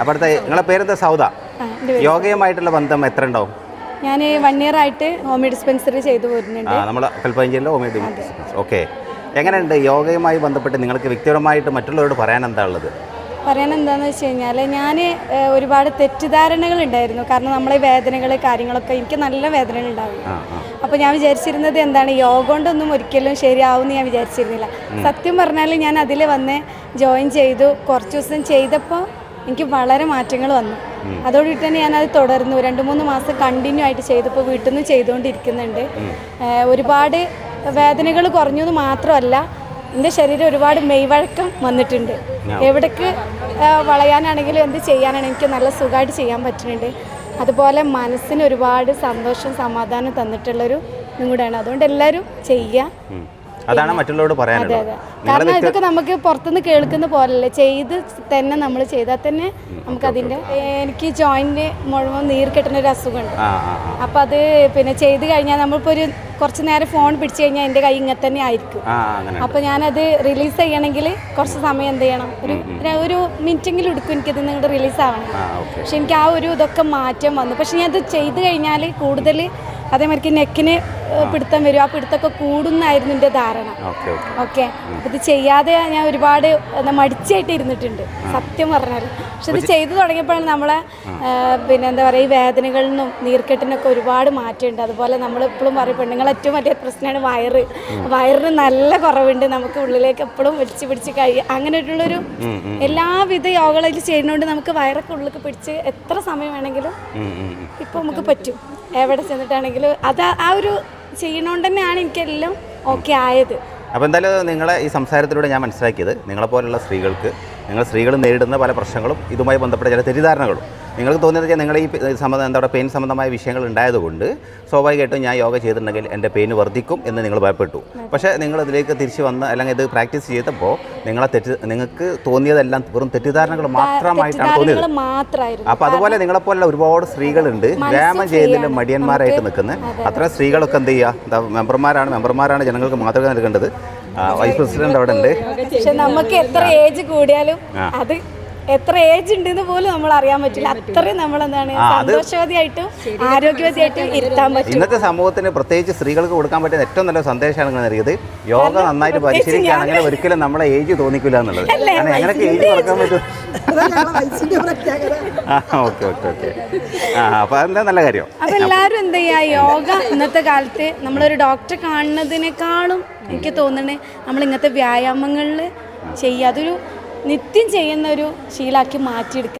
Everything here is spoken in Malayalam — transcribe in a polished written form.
അപ്പോഴത്തെ നിങ്ങളെ പേരെന്താ? സൗദ. യോഗയുമായിട്ടുള്ള ബന്ധം എത്ര ഉണ്ടാവും? ഞാൻ 1 year ആയിട്ട് ഹോമിയോ ഡിസ്പെൻസറി ചെയ്തു പോരുന്നുണ്ട്. നമ്മൾ കൽപ്പഞ്ചേരിയിലെ ഹോമിയോ ഡിസ്പെൻസറി. ഓക്കെ, എങ്ങനെയുണ്ട് യോഗയുമായി ബന്ധപ്പെട്ട് നിങ്ങൾക്ക് വ്യക്തിപരമായിട്ട് മറ്റുള്ളവരോട് പറയാൻ എന്താ ഉള്ളത്? പറയാൻ എന്താണെന്ന് വെച്ച് കഴിഞ്ഞാൽ ഞാൻ ഒരുപാട് തെറ്റിദ്ധാരണകൾ ഉണ്ടായിരുന്നു. കാരണം നമ്മളെ വേദനകൾ കാര്യങ്ങളൊക്കെ എനിക്ക് നല്ല വേദനകൾ ഉണ്ടാവും. അപ്പോൾ ഞാൻ വിചാരിച്ചിരുന്നത് എന്താണ്, യോഗ കൊണ്ടൊന്നും ഒരിക്കലും ശരിയാവുമെന്ന് ഞാൻ വിചാരിച്ചിരുന്നില്ല. സത്യം പറഞ്ഞാൽ ഞാൻ അതിൽ വന്ന് ജോയിൻ ചെയ്തു. കുറച്ച് ദിവസം ചെയ്തപ്പോൾ എനിക്ക് വളരെ മാറ്റങ്ങൾ വന്നു. അതോടുകൂടി തന്നെ ഞാനത് തുടർന്നു. 2-3 മാസം കണ്ടിന്യൂ ആയിട്ട് ചെയ്തപ്പോൾ വീട്ടിൽ നിന്ന് ചെയ്തുകൊണ്ടിരിക്കുന്നുണ്ട്. ഒരുപാട് വേദനകൾ കുറഞ്ഞത് മാത്രമല്ല, എൻ്റെ ശരീരം ഒരുപാട് മെയ്വഴക്കം വന്നിട്ടുണ്ട്. എവിടേക്ക് വളയാനാണെങ്കിലും എന്ത് ചെയ്യാനാണെങ്കിലും എനിക്ക് നല്ല സുഖമായിട്ട് ചെയ്യാൻ പറ്റുന്നുണ്ട്. അതുപോലെ മനസ്സിന് ഒരുപാട് സന്തോഷം സമാധാനം തന്നിട്ടുള്ളൊരു ഇതും കൂടെയാണ്. അതുകൊണ്ട് എല്ലാവരും ചെയ്യുക. അതാണ് മറ്റുള്ളവരോട് പറയാനുള്ളത്. കാരണം ഇതൊക്കെ നമുക്ക് പുറത്തുനിന്ന് കേൾക്കുന്ന പോലല്ലേ, ചെയ്ത് തന്നെ നമ്മൾ ചെയ്താൽ തന്നെ നമുക്കതിൻ്റെ. എനിക്ക് ജോയിൻറ്റ് മുഴുവൻ നീർ കെട്ടുന്ന ഒരു അസുഖമുണ്ട്. അപ്പോൾ അത് പിന്നെ ചെയ്ത് കഴിഞ്ഞാൽ നമ്മളിപ്പോൾ ഒരു കുറച്ച് നേരം ഫോൺ പിടിച്ചു കഴിഞ്ഞാൽ എൻ്റെ കൈ ഇങ്ങനെ തന്നെ ആയിരിക്കും. അപ്പോൾ ഞാനത് റിലീസ് ചെയ്യണമെങ്കിൽ കുറച്ച് സമയം എന്ത് ചെയ്യണം, ഒരു മിനിറ്റെങ്കിലും എടുക്കും എനിക്കത് നിങ്ങളുടെ റിലീസ് ആവണം. പക്ഷെ എനിക്ക് ആ ഒരു ഇതൊക്കെ മാറ്റം വന്നു. പക്ഷെ ഞാൻ അത് ചെയ്ത് കഴിഞ്ഞാൽ കൂടുതൽ അതേമാതിരി നെക്കിന് പിടുത്തം വരും. ആ പിടുത്തമൊക്കെ കൂടുന്നായിരുന്നു എൻ്റെ ധാരണ. ഓക്കെ, ഇത് ചെയ്യാതെ ഞാൻ ഒരുപാട് മടിച്ചായിട്ട് ഇരുന്നിട്ടുണ്ട് സത്യം പറഞ്ഞാൽ. പക്ഷെ ഇത് ചെയ്തു തുടങ്ങിയപ്പോഴാണ് നമ്മളെ പിന്നെ എന്താ പറയുക, ഈ വേദനകളിൽ നിന്നും നീർക്കെട്ടിനൊക്കെ ഒരുപാട് മാറ്റമുണ്ട്. അതുപോലെ നമ്മളെപ്പോഴും പറയും പെണ്ണുങ്ങൾ ഏറ്റവും വലിയ പ്രശ്നമാണ് വയറിന് നല്ല കുറവുണ്ട്. നമുക്ക് ഉള്ളിലേക്ക് എപ്പോഴും പിടിച്ച് കഴിയുക. അങ്ങനെയുള്ളൊരു എല്ലാവിധ യോഗകളിൽ ചെയ്യുന്നതുകൊണ്ട് നമുക്ക് വയറൊക്കെ ഉള്ളിലേക്ക് പിടിച്ച് എത്ര സമയം വേണമെങ്കിലും ഇപ്പോൾ നമുക്ക് പറ്റും. എവിടെ ചെന്നിട്ടാണെങ്കിലും അത് ആ ഒരു ചെയ്യണോണ്ട് തന്നെയാണ് എനിക്കെല്ലാം ഓക്കെ ആയത്. അപ്പോൾ എന്തായാലും നിങ്ങളെ ഈ സംസാരത്തിലൂടെ ഞാൻ മനസ്സിലാക്കിയത്, നിങ്ങളെപ്പോലുള്ള സ്ത്രീകൾക്ക്, സ്ത്രീകൾ നേരിടുന്ന പല പ്രശ്നങ്ങളും ഇതുമായി ബന്ധപ്പെട്ട ചില തെറ്റിദ്ധാരണകളും നിങ്ങൾക്ക് തോന്നിയത് വെച്ചാൽ നിങ്ങൾ ഈ എന്താ പറയുക പെയിൻ സംബന്ധമായ വിഷയങ്ങൾ ഉണ്ടായതുകൊണ്ട് സ്വാഭാവികമായിട്ടും ഞാൻ യോഗ ചെയ്തിട്ടുണ്ടെങ്കിൽ എൻ്റെ പെയിൻ വർദ്ധിക്കും എന്ന് നിങ്ങൾ ഭയപ്പെട്ടു. പക്ഷേ നിങ്ങളതിലേക്ക് തിരിച്ച് വന്ന് അല്ലെങ്കിൽ ഇത് പ്രാക്ടീസ് ചെയ്തപ്പോൾ നിങ്ങൾക്ക് തോന്നിയതെല്ലാം വെറും തെറ്റിദ്ധാരണകൾ മാത്രമായിട്ടാണ് തോന്നിയത്. അപ്പോൾ അതുപോലെ നിങ്ങളെപ്പോലുള്ള ഒരുപാട് സ്ത്രീകളുണ്ട് വ്യായാമം ചെയ്യുന്നതിൽ മടിയന്മാരായിട്ട് നിൽക്കുന്നത്. അത്തരം സ്ത്രീകളൊക്കെ എന്ത് ചെയ്യുക, മെമ്പർമാരാണ് ജനങ്ങൾക്ക് മാതൃക നൽകേണ്ടത്. വൈസ് പ്രസിഡന്റ് അവിടെ ഉണ്ട്. പക്ഷെ നമുക്ക് എത്ര ഏജ് കൂടിയാലും അത് എത്ര ഏജ് ഉണ്ടെന്ന് പോലും നമ്മൾ അറിയാൻ പറ്റില്ല. അത്രയും നമ്മളെന്താണ് സന്തോഷവതിയായിട്ടും ആരോഗ്യവതിയായിട്ടും ഇരുത്താൻ പറ്റും. ഇന്നത്തെ സമൂഹത്തിന് പ്രത്യേകിച്ച് സ്ത്രീകൾക്ക് കൊടുക്കാൻ പറ്റുന്ന ഏറ്റവും നല്ല സന്ദേശമാണ് നൽകിയത്. യോഗ നന്നായിട്ട് പരിശീലിക്കുകയാണെങ്കിൽ ഒരിക്കലും നമ്മളെ ഏജ് തോന്നിക്കില്ല എന്നുള്ളത്. കാരണം എങ്ങനെയൊക്കെ ഏജ് കുറക്കാൻ പറ്റും. ഓക്കെ ഓക്കെ ഓക്കെ അപ്പോൾ അതെന്താ നല്ല കാര്യം. അപ്പോൾ എല്ലാവരും എന്താ ചെയ്യുക, യോഗ ഇന്നത്തെ കാലത്ത് നമ്മളൊരു ഡോക്ടറെ കാണുന്നതിനേക്കാളും എനിക്ക് തോന്നുന്നത് നമ്മൾ ഇങ്ങനത്തെ വ്യായാമങ്ങളിൽ ചെയ്യുക. അതൊരു നിത്യം ചെയ്യുന്ന ഒരു ശീലമാക്കി മാറ്റിയെടുക്കുക.